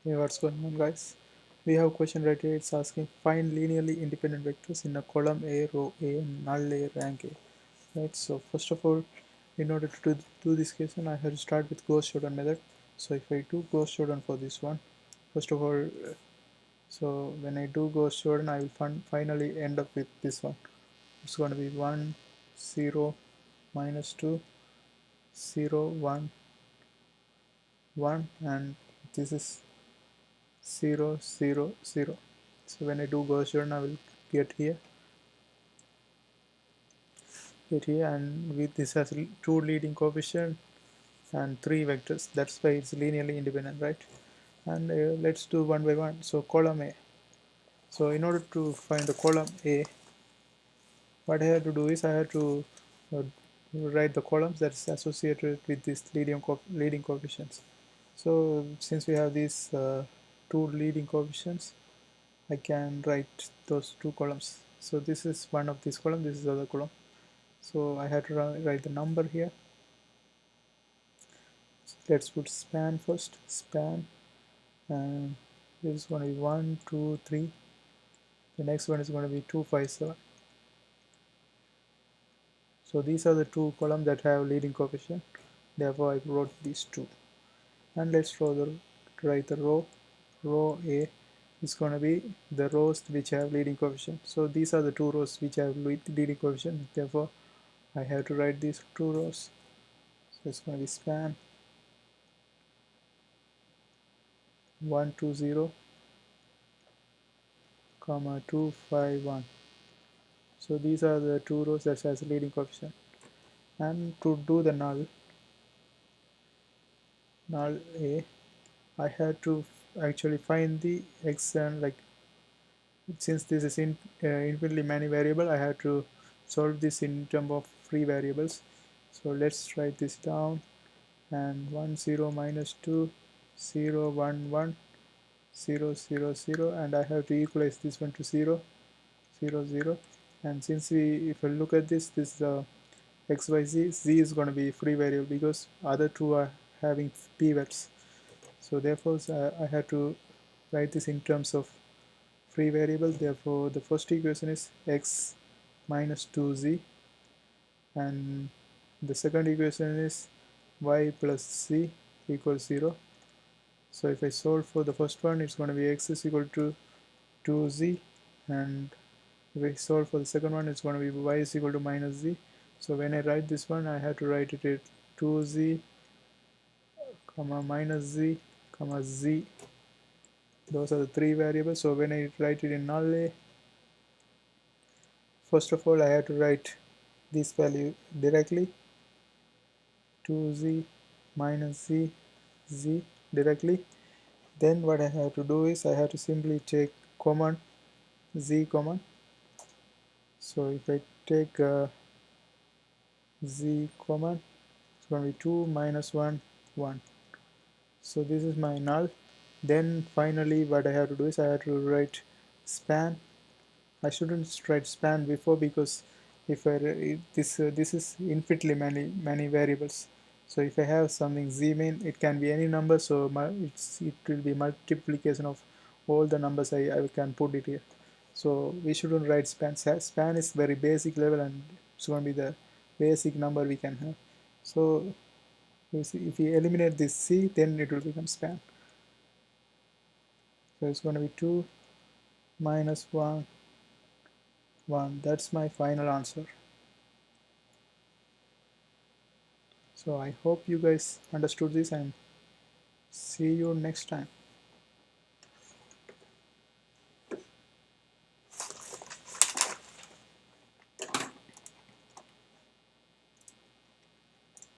Hey, what's going on, guys? We have a question right here. It's asking find linearly independent vectors in a column A, row A, null A, rank A. Right. So first of all, in order to do this question, I have to start with ghost showdown method. So if I do ghost showdown for this one, first of all, so when I do ghost showdown, I will finally end up with this one. It's going to be 1, 0, -2, 0, 1, 1, and this is 0, 0, 0. So when I do Gaussian, I will get here, and with this has two leading coefficient and three vectors. That's why it's linearly independent, right? And let's do one by one. So column A. So in order to find the column A, what I have to do is I have to uh, write the columns that's associated with these leading coefficients. So since we have these two leading coefficients, I can write those two columns. So this is one of these columns, this is the other column. So I have to write the number here. So let's put span first, span, and this is going to be 1, 2, 3. The next one is going to be 2, 5, 7. So these are the two columns that have leading coefficient. Therefore, I wrote these two. And let's write the row. Row A is going to be the rows which have leading coefficient. So these are the two rows which have leading coefficient. Therefore, I have to write these two rows. So it's going to be span 1, 2, 0, comma 2, 5, 1. So these are the two rows that has leading coefficient. And to do the null A, I had to actually find the x, and like since this is infinitely many variable, I have to solve this in terms of free variables. So let's write this down, and 1, 0, -2, 0, 1, 1, 0, 0, 0, and I have to equalize this one to 0, 0, 0. And since if I look at this is x, y, z is going to be free variable because other two are having pivots. So therefore I have to write this in terms of free variable. Therefore the first equation is x minus 2z, and the second equation is y plus z equals 0. So if I solve for the first one, it's going to be x is equal to 2z, and if I solve for the second one, it's going to be y is equal to minus z. So when I write this one, I have to write it at 2z comma minus z comma z. Those are the three variables. So when I write it in null A, first of all I have to write this value directly, 2z minus z, z directly. Then what I have to do is I have to simply take common, z common. So if I take z common, it's going to be 2 minus 1, 1. So this is my null. Then finally what I have to do is I have to write span. I shouldn't write span before because if this is infinitely many variables. So if I have something z main, it can be any number. So it will be multiplication of all the numbers I can put it here. So we shouldn't write span. Span is very basic level, and it's going to be the basic number we can have. So you see, if we eliminate this c, then it will become span. So it's going to be 2 minus 1, 1. That's my final answer. So I hope you guys understood this, and see you next time.